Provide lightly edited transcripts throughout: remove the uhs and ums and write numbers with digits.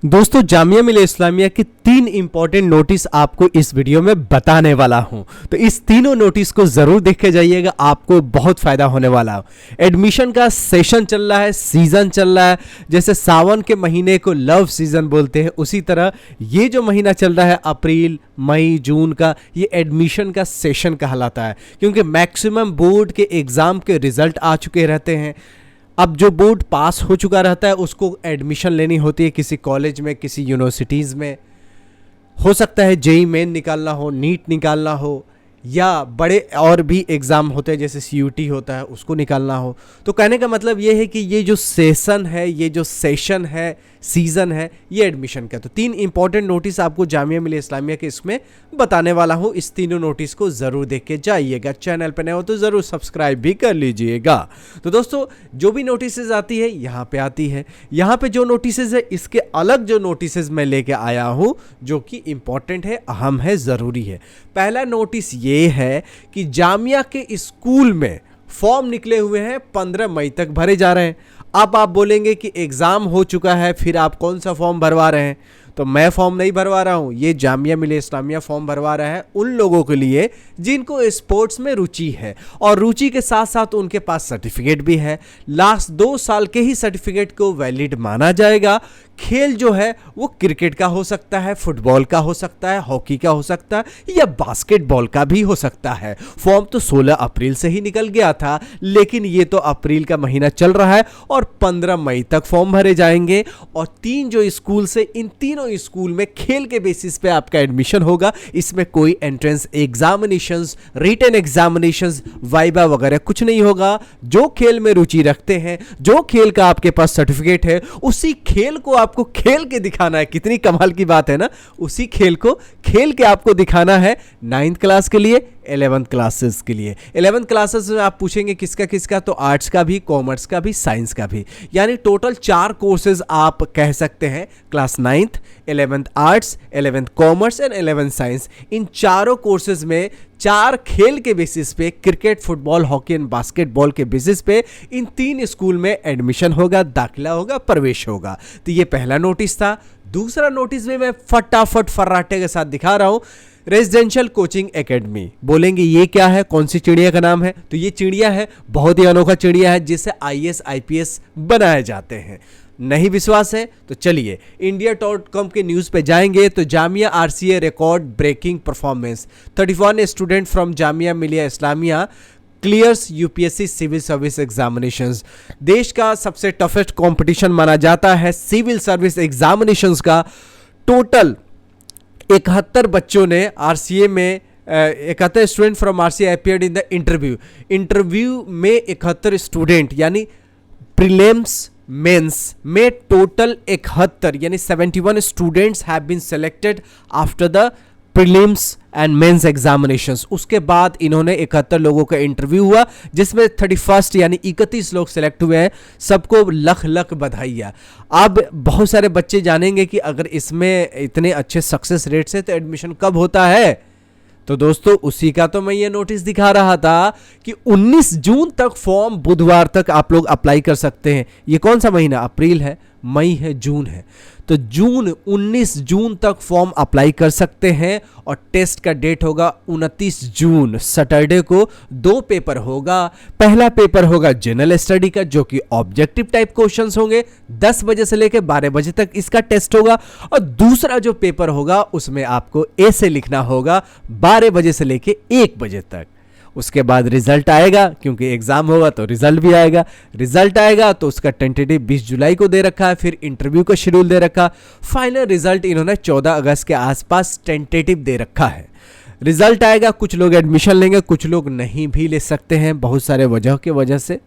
दोस्तों जामिया मिलिया इस्लामिया की 3 important notice आपको इस वीडियो में बताने वाला हूं। तो इस तीनों नोटिस को जरूर देख के जाइएगा, आपको बहुत फायदा होने वाला है। एडमिशन का सेशन चल रहा है, सीजन चल रहा है। जैसे सावन के महीने को लव सीजन बोलते हैं, उसी तरह ये जो महीना चल रहा है अप्रैल मई जून का, ये एडमिशन का सेशन कहलाता है, क्योंकि मैक्सिमम बोर्ड के एग्जाम के रिजल्ट आ चुके रहते हैं। अब जो बोर्ड पास हो चुका रहता है उसको एडमिशन लेनी होती है किसी कॉलेज में, किसी यूनिवर्सिटीज़ में। हो सकता है जेई मेन निकालना हो, नीट निकालना हो, या बड़े और भी एग्ज़ाम होते हैं जैसे सीयूटी होता है उसको निकालना हो। तो कहने का मतलब ये है कि ये जो सेशन है, ये जो सेशन है, सीज़न है, ये एडमिशन का। तो 3 इंपॉर्टेंट नोटिस आपको जामिया मिलिया इस्लामिया के इसमें बताने वाला हूँ। इस तीनों नोटिस को ज़रूर देख के जाइएगा। चैनल पर नए हो तो ज़रूर सब्सक्राइब भी कर लीजिएगा। तो दोस्तों जो भी नोटिस आती है यहाँ पे आती है। यहाँ पे जो नोटिस है इसके अलग जो नोटिस मैं लेके आया हूँ जो कि इंपॉर्टेंट है, अहम है, ज़रूरी है। पहला नोटिस ये है कि जामिया के स्कूल में फॉर्म निकले हुए हैं, 15 मई तक भरे जा रहे हैं। अब आप बोलेंगे कि एग्ज़ाम हो चुका है, फिर आप कौन सा फॉर्म भरवा रहे हैं? तो मैं फॉर्म नहीं भरवा रहा हूँ, ये जामिया मिलिया इस्लामिया फॉर्म भरवा रहा है उन लोगों के लिए जिनको स्पोर्ट्स में रुचि है, और रुचि के साथ साथ उनके पास सर्टिफिकेट भी है। लास्ट 2 साल के ही सर्टिफिकेट को वैलिड माना जाएगा। खेल जो है वो क्रिकेट का हो सकता है, फुटबॉल का हो सकता है, हॉकी का हो सकता है, या बास्केटबॉल का भी हो सकता है। फॉर्म तो 16 अप्रैल से ही निकल गया था, लेकिन ये तो अप्रैल का महीना चल रहा है और 15 मई तक फॉर्म भरे जाएंगे। और 3 जो स्कूल से, इन तीनों स्कूल में खेल के बेसिस पे आपका एडमिशन होगा। इसमें कोई entrance examinations, written examinations, viva वगैरह कुछ नहीं होगा। जो खेल में रुचि रखते हैं, जो खेल का आपके पास सर्टिफिकेट है, उसी खेल को आपको खेल के दिखाना है। कितनी कमाल की बात है ना, उसी खेल को खेल के आपको दिखाना है 9th क्लास के लिए, 11th क्लासेस के लिए। 11th क्लासेस में आप पूछेंगे किसका किसका, तो आर्ट्स का भी, कॉमर्स का भी, साइंस का भी, यानी टोटल 4 कोर्सेज आप कह सकते हैं। Class 9th, 11th arts, 11th commerce and 11th science. इन चारों कोर्सेज में 4 खेल के बेसिस पे, cricket, football, hockey and basketball के बेसिस पे इन 3 स्कूल में एडमिशन होगा, दाखिला होगा, प्रवेश होगा। तो ये पहला नोटिस था। दूसरा नोटिस भी मैं फटाफट फर्राटे के साथ दिखा रहा हूं। Residential coaching academy. बोलेंगे ये क्या है, कौन सी चिड़िया का नाम है? तो ये चिड़िया है, बहुत ही अनोखा चिड़िया है जिससे IAS IPS बनाए जाते हैं। नहीं विश्वास है तो चलिए india.com के न्यूज़ पे जाएंगे तो Jamia RCA record breaking performance, 31 student from Jamia Millia Islamia clears UPSC civil service examinations. देश का सबसे टफेस्ट कंपटीशन माना जाता है सिविल सर्विस एग्जामिनेशंस का। टोटल 71 बच्चों ने RCA में 71 student from RCA appeared in the interview में 71 स्टूडेंट, यानी प्रीलिम्स मेंस में टोटल 71 यानी 71 students have been selected after the prelims and mains examinations. उसके बाद इन्होंने 71 लोगों का इंटरव्यू हुआ, जिसमें 31 यानी 31 लोग सेलेक्ट हुए हैं। सबको लख लख बधाइयाँ। अब बहुत सारे बच्चे जानेंगे कि अगर इसमें इतने अच्छे सक्सेस रेट्स हैं तो एडमिशन कब होता है। तो दोस्तों उसी का तो मैं ये नोटिस दिखा रहा था कि 19 जून तक फॉर्म, बुधवार तक आप लोग अप्लाई कर सकते हैं। ये कौन सा महीना? अप्रैल है, मई है, जून है। तो 19 जून तक फॉर्म अप्लाई कर सकते हैं। और टेस्ट का डेट होगा 29 जून, सैटरडे को। 2 पेपर होगा। पहला पेपर होगा जनरल स्टडी का, जो कि ऑब्जेक्टिव टाइप क्वेश्चंस होंगे, 10 बजे से लेकर 12 बजे तक इसका टेस्ट होगा। और दूसरा जो पेपर होगा उसमें आपको ऐसे लिखना होगा 12 बजे से लेकर 1 बजे तक। उसके बाद रिजल्ट आएगा, क्योंकि एग्जाम होगा तो रिजल्ट भी आएगा। रिजल्ट आएगा तो उसका टेंटेटिव 20 जुलाई को दे रखा है, फिर इंटरव्यू का शेड्यूल दे रखा। फाइनल रिजल्ट इन्होंने 14 अगस्त के आसपास टेंटेटिव दे रखा है। रिजल्ट आएगा, कुछ लोग एडमिशन लेंगे, कुछ लोग नहीं भी ले सकते हैं, बहुत सारे वजह के वजह से,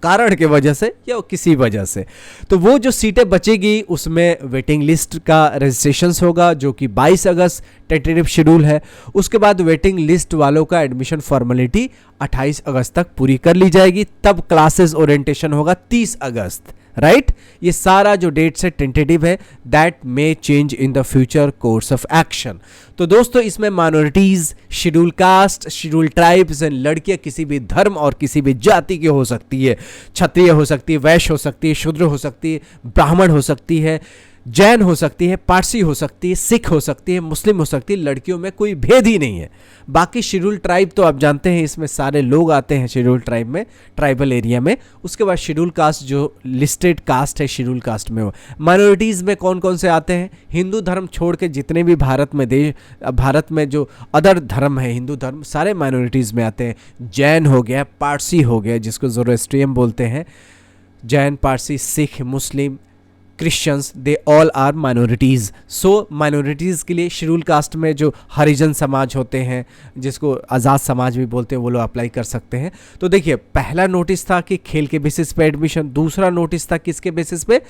कारण के वजह से या किसी वजह से। तो वो जो सीटें बचेगी उसमें वेटिंग लिस्ट का रजिस्ट्रेशन होगा, जो कि 22 अगस्त टेंटेटिव शेड्यूल है। उसके बाद वेटिंग लिस्ट वालों का एडमिशन फॉर्मेलिटी 28 अगस्त तक पूरी कर ली जाएगी। तब क्लासेस ओरिएंटेशन होगा 30 अगस्त। राइट, ये सारा जो डेट्स है टेंटेटिव है, that may change in the future course of action. तो दोस्तों इसमें minorities, schedule caste, schedule tribes and लड़कियां किसी भी धर्म और किसी भी जाति की हो सकती है। क्षत्रिय हो सकती है, वैश्य हो सकती है, शूद्र हो सकती है, ब्राह्मण हो सकती है, जैन हो सकती है, पारसी हो सकती है, सिख हो सकती है, मुस्लिम हो सकती है, लड़कियों में कोई भेद ही नहीं है। बाकी शेड्यूल ट्राइब तो आप जानते हैं इसमें सारे लोग आते हैं शेड्यूल ट्राइब में, ट्राइबल एरिया में। उसके बाद शेड्यूल कास्ट जो लिस्टेड कास्ट है शेड्यूल कास्ट में, वो माइनॉरिटीज़ में कौन कौन से आते हैं, हिंदू धर्म छोड़ के जितने भी भारत में जो अदर धर्म है, हिंदू धर्म सारे माइनॉरिटीज़ में आते हैं। जैन हो गया, पारसी हो गया जिसको ज़ोरोएस्ट्रियन बोलते हैं, Jain, Parsi, Sikh, Muslim, Christians, they all are minorities. So minorities के लिए शेड्यूल कास्ट में जो हरिजन समाज होते हैं, जिसको आज़ाद समाज भी बोलते हैं, वो लोग अप्लाई कर सकते हैं। तो देखिए, पहला नोटिस था कि खेल के बेसिस पे एडमिशन, दूसरा नोटिस था किसके बेसिस पे,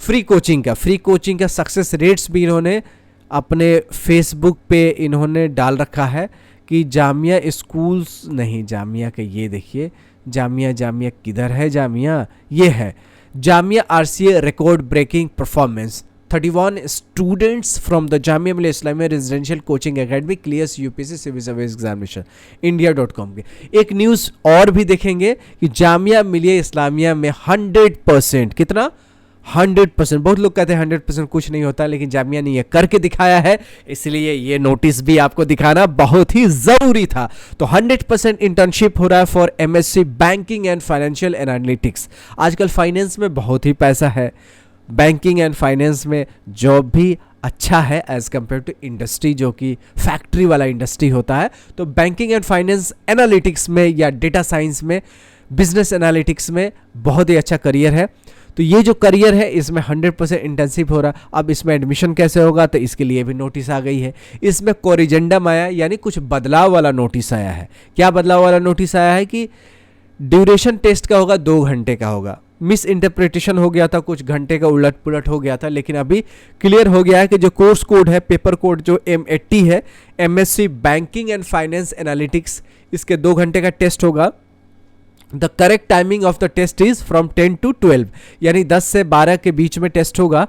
फ्री कोचिंग का। फ्री कोचिंग का सक्सेस रेट्स भी इन्होंने अपने फेसबुक पे इन्होंने डाल रखा है कि जामिया स्कूल्स नहीं, जामिया का ये देखिए, जामिया किधर है, जामिया ये है, Jamia RCA record breaking performance, 31 students from the Jamia Millia Islamia residential coaching academy clears UPSC civil service examination, india.com के। एक न्यूज़ और भी देखेंगे कि जामिया मिलिया इस्लामिया में 100%, कितना, 100%। बहुत लोग कहते हैं 100% कुछ नहीं होता, लेकिन जामिया ने ये करके दिखाया है, इसलिए ये नोटिस भी आपको दिखाना बहुत ही ज़रूरी था। तो 100% इंटर्नशिप हो रहा है for MSc banking and financial analytics. आजकल फाइनेंस में बहुत ही पैसा है, बैंकिंग एंड फाइनेंस में जॉब भी अच्छा है एज़ कम्पेयर टू इंडस्ट्री, जो कि फैक्ट्री वाला इंडस्ट्री होता है। तो बैंकिंग एंड फाइनेंस एनालिटिक्स में या डेटा साइंस में, बिजनेस एनालिटिक्स में बहुत ही अच्छा करियर है। तो ये जो करियर है इसमें 100% इंटेंसिव हो रहा है। अब इसमें एडमिशन कैसे होगा, तो इसके लिए भी नोटिस आ गई है। इसमें कोरिजेंडम आया, यानी कुछ बदलाव वाला नोटिस आया है। क्या बदलाव वाला नोटिस आया है कि ड्यूरेशन टेस्ट का होगा 2 घंटे का होगा। मिस इंटरप्रिटेशन हो गया था, कुछ घंटे का उलट पुलट हो गया था, लेकिन अभी क्लियर हो गया है कि जो कोर्स कोड है, पेपर कोड जो M80 है, MSc banking and finance analytics, इसके 2 घंटे का टेस्ट होगा। The correct timing of the test is from 10 to 12, यानी 10 से 12 के बीच में टेस्ट होगा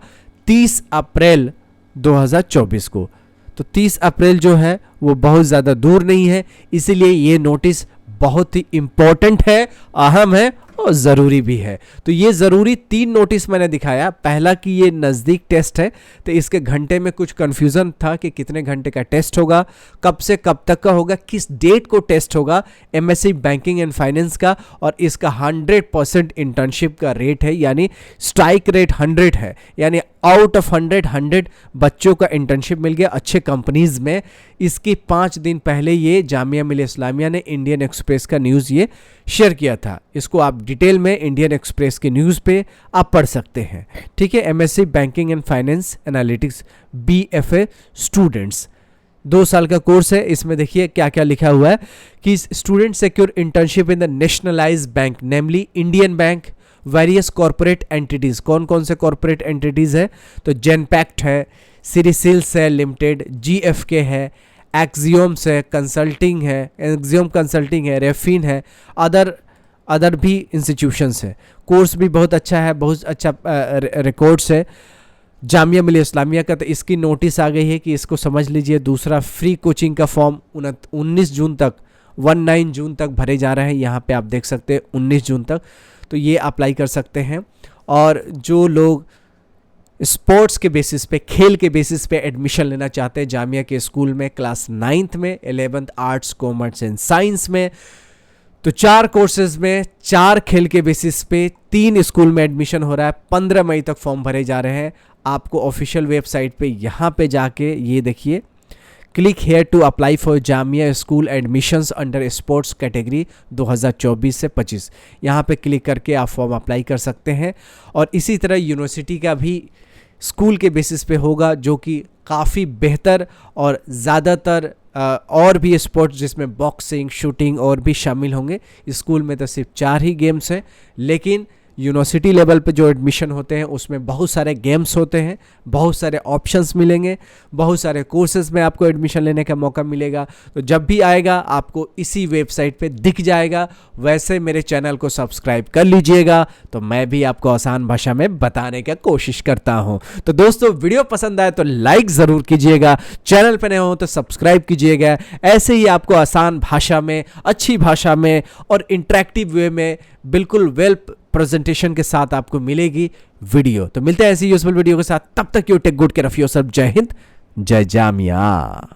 30 अप्रैल 2024 को। तो 30 अप्रैल जो है वो बहुत ज़्यादा दूर नहीं है, इसीलिए ये नोटिस बहुत ही इम्पोर्टेंट है, अहम है और ज़रूरी भी है। तो ये ज़रूरी 3 नोटिस मैंने दिखाया। पहला कि ये नज़दीक टेस्ट है, तो इसके घंटे में कुछ कन्फ्यूज़न था कि कितने घंटे का टेस्ट होगा, कब से कब तक का होगा, किस डेट को टेस्ट होगा, MSc बैंकिंग एंड फाइनेंस का, और इसका 100% इंटर्नशिप का रेट है, यानी स्ट्राइक रेट 100 है, यानी आउट ऑफ 100 बच्चों का इंटर्नशिप मिल गया अच्छे कंपनीज में। इसकी 5 दिन पहले ये जामिया मिलिया इस्लामिया ने इंडियन एक्सप्रेस का न्यूज़ ये शेयर किया था। इसको आप डिटेल में इंडियन एक्सप्रेस के न्यूज़ पे आप पढ़ सकते हैं। ठीक है, MSc banking and finance analytics BFA students, 2 साल का कोर्स है। इसमें देखिए क्या क्या लिखा हुआ है कि student secure internship in the nationalised bank, namely Indian bank, various corporate entities. कौन कौन से कॉर्पोरेट एंटिटीज़ है, तो जेनपैक्ट है, सिरिसिल्स है लिमिटेड, GFK है, एक्सियोम्स है, कंसल्टिंग है, एक्सियोम कंसल्टिंग है, रेफिन है, अदर भी इंस्टीट्यूशंस है। कोर्स भी बहुत अच्छा है, बहुत अच्छा रिकॉर्ड्स है जामिया मिलिया इस्लामिया का। तो इसकी नोटिस आ गई है कि इसको समझ लीजिए। दूसरा, फ्री कोचिंग का फॉर्म 19 जून तक, 19 जून तक भरे जा रहे हैं। यहाँ पे आप देख सकते हैं 19 जून तक, तो ये अप्लाई कर सकते हैं। और जो लोग स्पोर्ट्स के बेसिस पे, खेल के बेसिस पे एडमिशन लेना चाहते हैं जामिया के स्कूल में, क्लास 9th में, 11th arts, commerce and science में, तो 4 कोर्सेज में 4 खेल के बेसिस पे 3 स्कूल में एडमिशन हो रहा है। 15 मई तक फॉर्म भरे जा रहे हैं। आपको ऑफिशियल वेबसाइट पे यहाँ पे जाके ये देखिए, click here to apply for Jamia school admissions under sports category 2024 से 25, यहाँ पे क्लिक करके आप फॉर्म अप्लाई कर सकते हैं। और इसी तरह यूनिवर्सिटी का भी स्कूल के बेसिस पे होगा, जो कि काफ़ी बेहतर और ज़्यादातर और भी स्पोर्ट्स जिसमें बॉक्सिंग, शूटिंग और भी शामिल होंगे। स्कूल में तो सिर्फ 4 ही गेम्स हैं, लेकिन यूनिवर्सिटी लेवल पे जो एडमिशन होते हैं उसमें बहुत सारे गेम्स होते हैं, बहुत सारे ऑप्शंस मिलेंगे, बहुत सारे कोर्सेज में आपको एडमिशन लेने का मौका मिलेगा। तो जब भी आएगा आपको इसी वेबसाइट पे दिख जाएगा। वैसे मेरे चैनल को सब्सक्राइब कर लीजिएगा, तो मैं भी आपको आसान भाषा में बताने का कोशिश करता हूँ। तो दोस्तों, वीडियो पसंद आए तो लाइक ज़रूर कीजिएगा, चैनल पर नए हो तो सब्सक्राइब कीजिएगा। ऐसे ही आपको आसान भाषा में, अच्छी भाषा में और इंटरेक्टिव वे में बिल्कुल वेल प्रेजेंटेशन के साथ आपको मिलेगी वीडियो। तो मिलते हैं ऐसी यूजफुल वीडियो के साथ, तब तक you take good care of yourself. Jai Hind, जय जामिया।